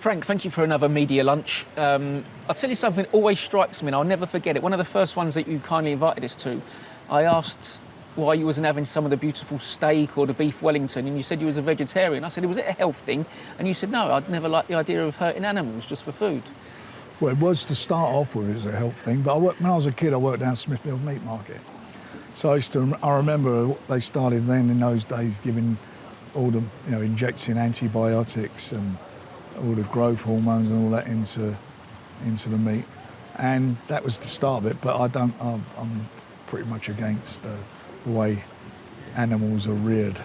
Frank, thank you for another media lunch. I'll tell you something that always strikes me, and I'll never forget it. One of the first ones that you kindly invited us to, I asked why you wasn't having some of the beautiful steak or the beef Wellington, and you said you was a vegetarian. I said, was it a health thing? And you said, no, I'd never liked the idea of hurting animals just for food. Well, it was to start off with as a health thing, but when I was a kid, I worked down Smithfield Meat Market. So I remember they started then in those days giving all the, injecting antibiotics and all the growth hormones and all that into the meat, and that was the start of it. But I'm pretty much against the way animals are reared.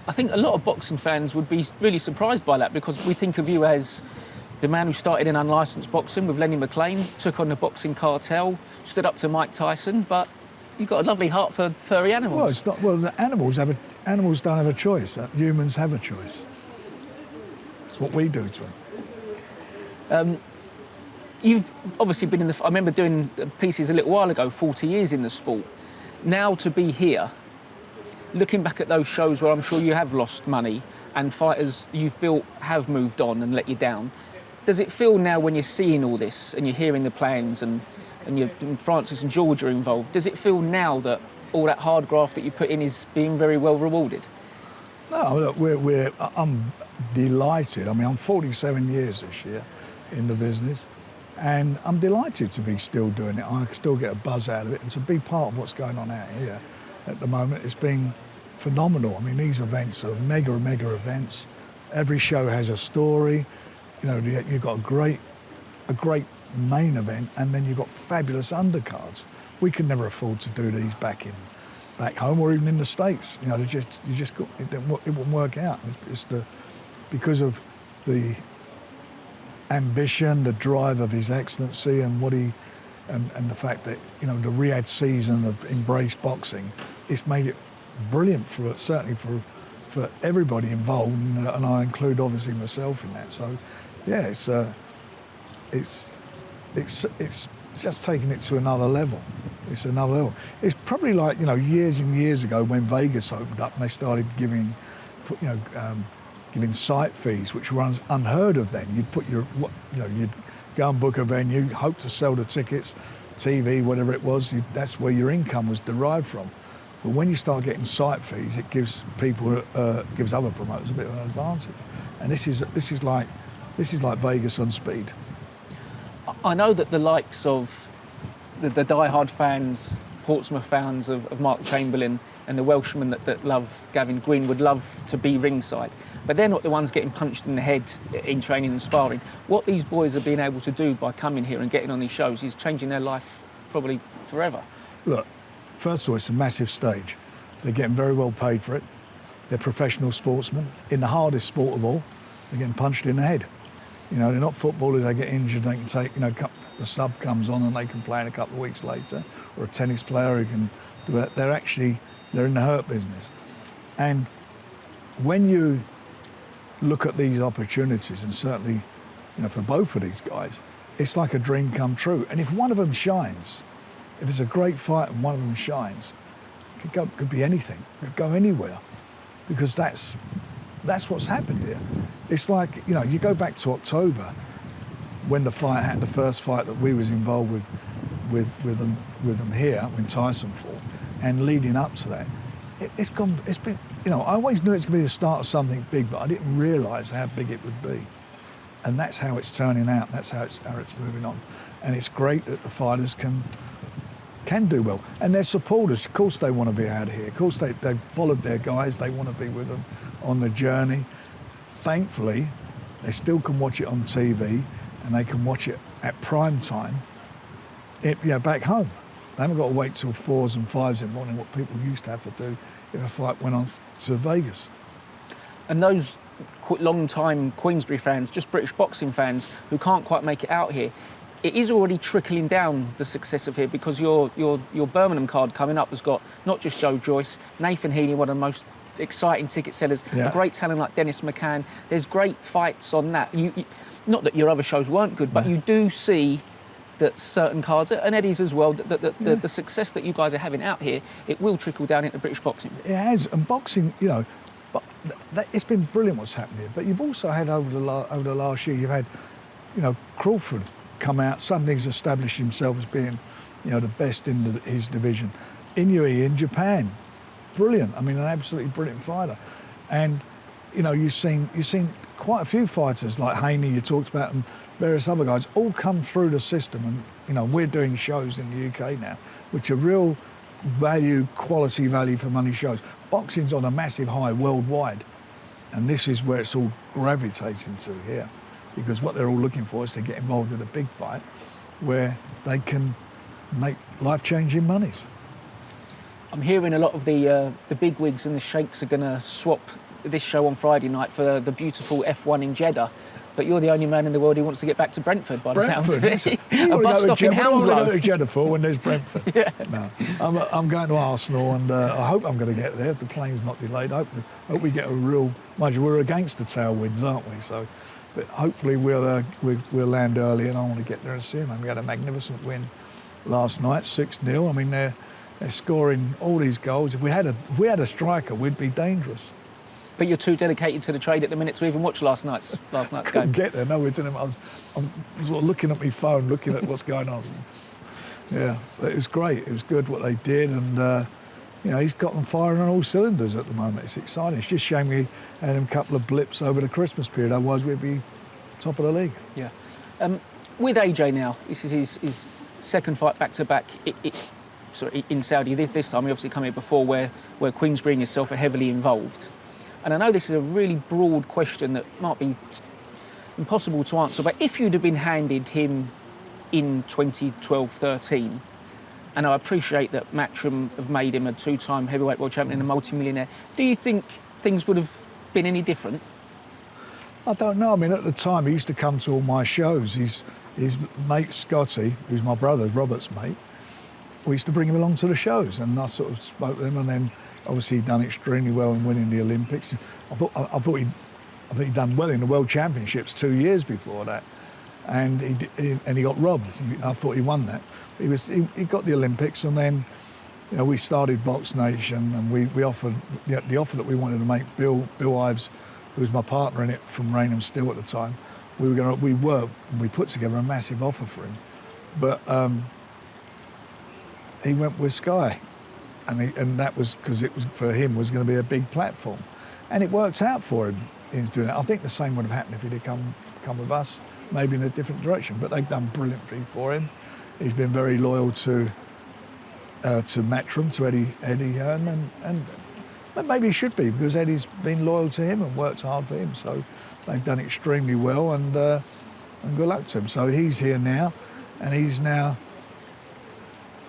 I think a lot of boxing fans would be really surprised by that, because we think of you as the man who started in unlicensed boxing with Lenny McLean, took on the boxing cartel, stood up to Mike Tyson, but you've got a lovely heart for furry animals. Well, it's not. Well, the animals don't have a choice. Humans have a choice. It's what we do to them. You've obviously been I remember doing pieces a little while ago, 40 years in the sport. Now to be here, looking back at those shows where I'm sure you have lost money and fighters you've built have moved on and let you down, does it feel now, when you're seeing all this and you're hearing the plans and Francis and George are involved, does it feel now that all that hard graft that you put in is being very well rewarded? No, look, I'm delighted. I mean, I'm 47 years this year in the business, and I'm delighted to be still doing it. I still get a buzz out of it, and to be part of what's going on out here at the moment, it's been phenomenal. I mean, these events are mega events. Every show has a story. You've got a great main event, and then you've got fabulous undercards. We could never afford to do these back home or even in the States. It wouldn't work out. It's because of the ambition, the drive of His Excellency, and and the fact that the Riyadh season of Embrace Boxing, it's made it brilliant certainly for everybody involved, and I include obviously myself in that. So yeah, it's just taking it to another level. It's another level. It's probably like years and years ago when Vegas opened up and they started giving site fees, which were unheard of then. You'd put you'd go and book a venue, hope to sell the tickets, TV, whatever it was. That's where your income was derived from. But when you start getting site fees, it gives gives other promoters a bit of an advantage. And this is like Vegas on speed. I know that the likes of the die-hard fans, Portsmouth fans of Mark Chamberlain and the Welshmen that love Gavin Gwynn would love to be ringside, but they're not the ones getting punched in the head in training and sparring. What these boys are being able to do by coming here and getting on these shows is changing their life probably forever. Look, first of all, it's a massive stage. They're getting very well paid for it. They're professional sportsmen in the hardest sport of all. They're getting punched in the head. They're not footballers. They get injured, they can take, the sub comes on and they can play in a couple of weeks later, or a tennis player who can do it. They're in the hurt business. And when you look at these opportunities, and certainly, for both of these guys, it's like a dream come true. And if one of them shines, if it's a great fight and one of them shines, it could be anything, it could go anywhere, because that's what's happened here. It's like, you go back to October when the first fight that we was involved with them here, when Tyson fought, and leading up to that, it's been, I always knew it's going to be the start of something big, but I didn't realise how big it would be. And that's how it's turning out, that's how it's moving on. And it's great that the fighters can do well. And their supporters, of course they want to be out here. Of course they've followed their guys, they want to be with them on the journey. Thankfully, they still can watch it on TV, and they can watch it at prime time back home. They haven't got to wait till 4s and 5s in the morning, what people used to have to do if a fight went on to Vegas. And those long-time Queensberry fans, just British boxing fans who can't quite make it out here, it is already trickling down the success of here, because your Birmingham card coming up has got not just Joe Joyce, Nathan Heaney, one of the most exciting ticket sellers, a great talent like Dennis McCann. There's great fights on that. Not that your other shows weren't good, but you do see that certain cards, and Eddie's as well, the success that you guys are having out here, it will trickle down into British boxing. It has, and boxing, it's been brilliant what's happened here. But you've also had over the last year, you've had, Crawford come out. Suddenly he's established himself as being, the best in his division. Inoue in Japan, brilliant. I mean, an absolutely brilliant fighter. And you've seen quite a few fighters like Haney, you talked about, and various other guys all come through the system. And we're doing shows in the UK now, which are real quality value for money shows. Boxing's on a massive high worldwide, and this is where it's all gravitating to here, because what they're all looking for is to get involved in a big fight where they can make life-changing monies. I'm hearing a lot of the big wigs and the sheikhs are going to swap this show on Friday night for the beautiful F1 in Jeddah. But you're the only man in the world who wants to get back to Brentford, by the sounds of it. A bus stop in Hounslow. I go to Jeddah for when there's Brentford. Yeah. No, I'm going to Arsenal, and I hope I'm going to get there if the plane's not delayed. I hope we get a real. Mind you, we're against the tailwinds, aren't we? So, but hopefully we'll land early, and I want to get there and see them. And we had a magnificent win last night, 6-0. I mean, they're scoring all these goals. If we had a striker, we'd be dangerous. But you're too dedicated to the trade at the minute to even watch last night's game. Couldn't get there. No, I'm sort of looking at my phone, looking at what's going on. Yeah, but it was great. It was good what they did, and he's got them firing on all cylinders at the moment. It's exciting. It's just a shame we had a couple of blips over the Christmas period. Otherwise, we'd be top of the league. Yeah. With AJ now, this is his second fight back to back. In Saudi. This time, he obviously come here before, where Queensberry and yourself are heavily involved. And I know this is a really broad question that might be impossible to answer, but if you'd have been handed him in 2012-13, and I appreciate that Matchroom have made him a two-time heavyweight world champion and a multi-millionaire, do you think things would have been any different? I don't know. I mean, at the time, he used to come to all my shows. His mate Scotty, who's my brother Robert's mate, we used to bring him along to the shows, and I sort of spoke to him, and then obviously he'd done extremely well in winning the Olympics. I thought he'd done well in the World Championships 2 years before that, and he got robbed. I thought he won that. He got the Olympics, and then we started Box Nation, and we offered the offer that we wanted to make. Bill Ives, who was my partner in it from Rainham Steel at the time, we put together a massive offer for him, but he went with Sky. And that was because it was for him was going to be a big platform, and it worked out for him. He's doing it. I think the same would have happened if he'd have come with us, maybe in a different direction. But they've done brilliantly for him. He's been very loyal to Matchroom, to Eddie Hearn, and maybe he should be, because Eddie's been loyal to him and worked hard for him. So they've done extremely well, and good luck to him. So he's here now, and he's now,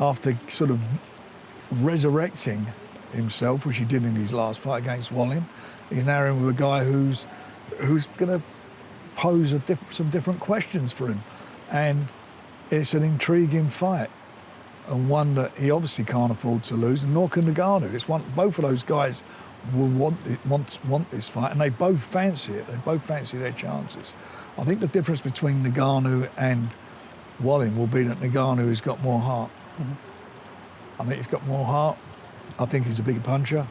after sort of resurrecting himself, which he did in his last fight against Wallin, he's now in with a guy who's going to pose some different questions for him, and it's an intriguing fight, and one that he obviously can't afford to lose, and nor can Ngannou. It's both of those guys will want this fight, and they both fancy it. They both fancy their chances. I think the difference between Ngannou and Wallin will be that Ngannou has got more heart. Mm-hmm. I think he's got more heart. I think he's a bigger puncher.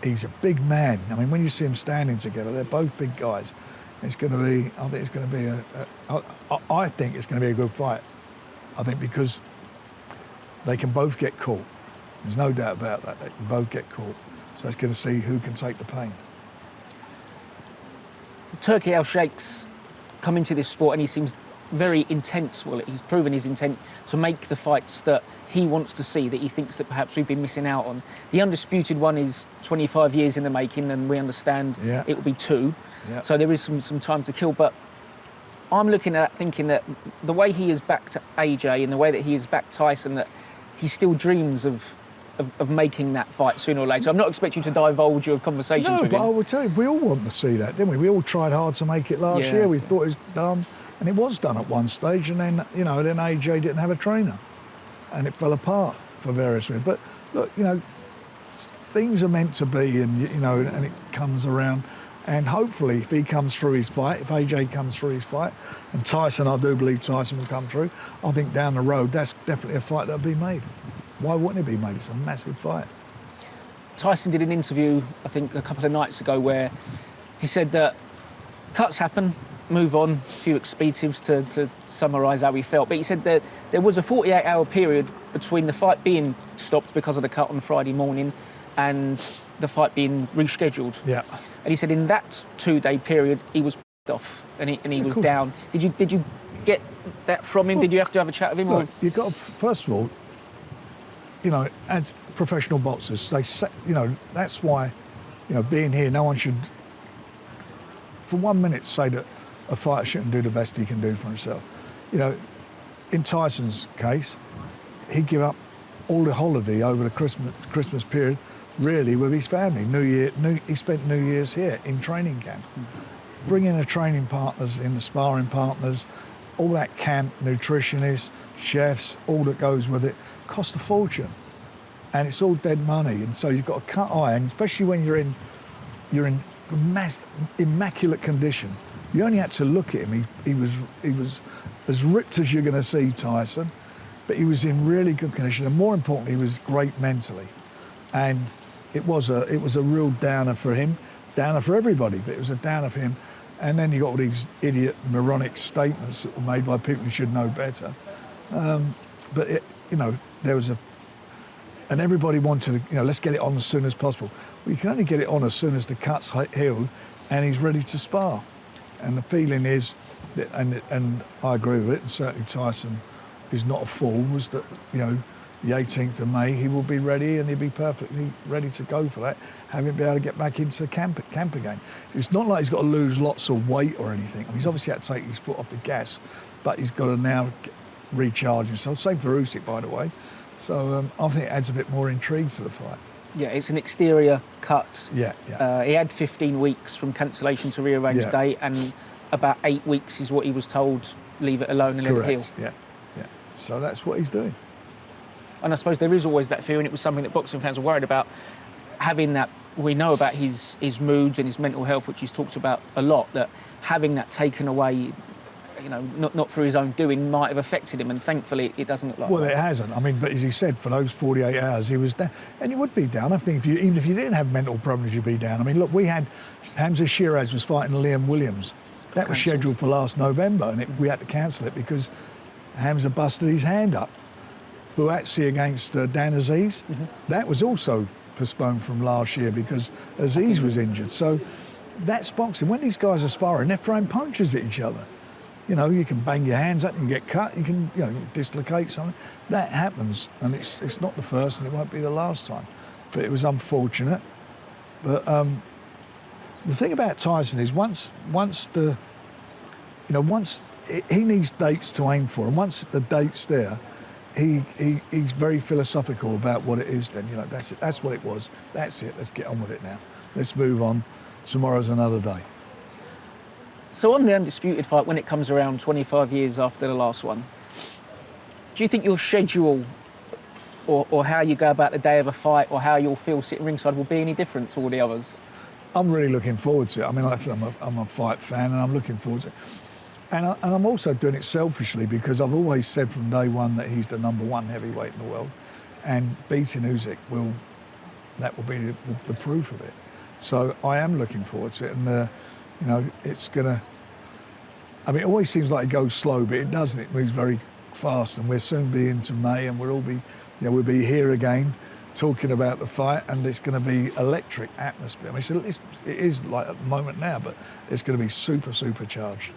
He's a big man. I mean, when you see them standing together, they're both big guys. I think it's going to be a good fight. I think because they can both get caught. There's no doubt about that. They can both get caught. So it's going to see who can take the pain. Turki Al-Sheikh's come into this sport, and he seems very intense. Well, he's proven his intent to make the fights that he wants to see, that he thinks that perhaps we've been missing out on. The undisputed one is 25 years in the making, and we understand it will be 2. Yeah. So there is some time to kill. But I'm looking at that, thinking that the way he has backed AJ and the way that he has backed Tyson, that he still dreams of making that fight sooner or later. I'm not expecting you to divulge your conversations with him. No, but I will tell you, we all want to see that, didn't we? We all tried hard to make it last year. We thought it was done, and it was done at one stage, and then then AJ didn't have a trainer, and it fell apart for various reasons. But look, things are meant to be, and and it comes around. And hopefully, if he comes through his fight, if AJ comes through his fight, and Tyson, I do believe Tyson will come through, I think down the road, that's definitely a fight that'll be made. Why wouldn't it be made? It's a massive fight. Tyson did an interview, I think, a couple of nights ago where he said that cuts happen, move on, a few expletives to summarise how he felt. But he said that there was a 48-hour period between the fight being stopped because of the cut on Friday morning and the fight being rescheduled. Yeah. And he said in that 2-day period, he was pissed off and he was down. Did you get that from him? Did you have to have a chat with him? Look, you've got to, first of all, you know, as professional boxers, they say, you know, that's why, you know, being here, no one should, for 1 minute, say that a fighter shouldn't do the best he can do for himself. You know, in Tyson's case, he'd give up all the holiday over the Christmas period, really, with his family. He spent New Year's here in training camp. Bringing the training partners in, the sparring partners, all that camp, nutritionists, chefs, all that goes with it, cost a fortune. And it's all dead money. And so you've got to cut eye, and especially when you're in immaculate condition. You only had to look at him. He was as ripped as you're going to see, Tyson, but he was in really good condition, and more importantly, he was great mentally. And it was a real downer for him, downer for everybody, but it was a downer for him. And then you got all these idiot, moronic statements that were made by people who should know better. But you know, there was and everybody wanted to, you know, let's get it on as soon as possible. Well, you can only get it on as soon as the cut's healed and he's ready to spar. And the feeling is, that, and I agree with it, and certainly Tyson is not a fool, was that, you know, the 18th of May, he will be ready and he'll be perfectly ready to go for that, having been able to get back into the camp again. It's not like he's got to lose lots of weight or anything. I mean, he's obviously had to take his foot off the gas, but he's got to now recharge himself. Same for Usyk, by the way. So I think it adds a bit more intrigue to the fight. Yeah, it's an exterior cut. Yeah. He had 15 weeks from cancellation to rearranged date, and about 8 weeks is what he was told, leave it alone and let it heal. Yeah. So that's what he's doing. And I suppose there is always that fear, and it was something that boxing fans are worried about, having that. We know about his moods and his mental health, which he's talked about a lot, that having that taken away, you know, not through his own doing, might have affected him, and thankfully it doesn't look like Well, that. it hasn't. I mean, but as you said, for those 48 hours, he was down. And you would be down. I think even if you didn't have mental problems, you'd be down. I mean, look, we had Hamza Shiraz was fighting Liam Williams. That was scheduled for last November, and we had to cancel it because Hamza busted his hand up. Buatsi against Dan Aziz, that was also postponed from last year because Aziz was injured. So that's boxing. When these guys are sparring, they're throwing punches at each other. You know, you can bang your hands up, you can get cut, you can, you know, dislocate something. That happens, and it's not the first, and it won't be the last time. But it was unfortunate. But the thing about Tyson is once he needs dates to aim for, and once the date's there, he's very philosophical about what it is. Then, you know, that's it. That's what it was. That's it. Let's get on with it now. Let's move on. Tomorrow's another day. So on the Undisputed fight, when it comes around 25 years after the last one, do you think your schedule or how you go about the day of a fight or how you'll feel sitting ringside will be any different to all the others? I'm really looking forward to it. I mean, like I said, I'm a fight fan, and I'm looking forward to it. And I'm also doing it selfishly because I've always said from day one that he's the number one heavyweight in the world, and beating Usyk will be the proof of it. So I am looking forward to it, and you know, it's gonna. I mean, it always seems like it goes slow, but it doesn't. It moves very fast, and we'll soon be into May, and we'll be here again, talking about the fight, and it's going to be electric atmosphere. I mean, it is like at the moment now, but it's going to be super charged.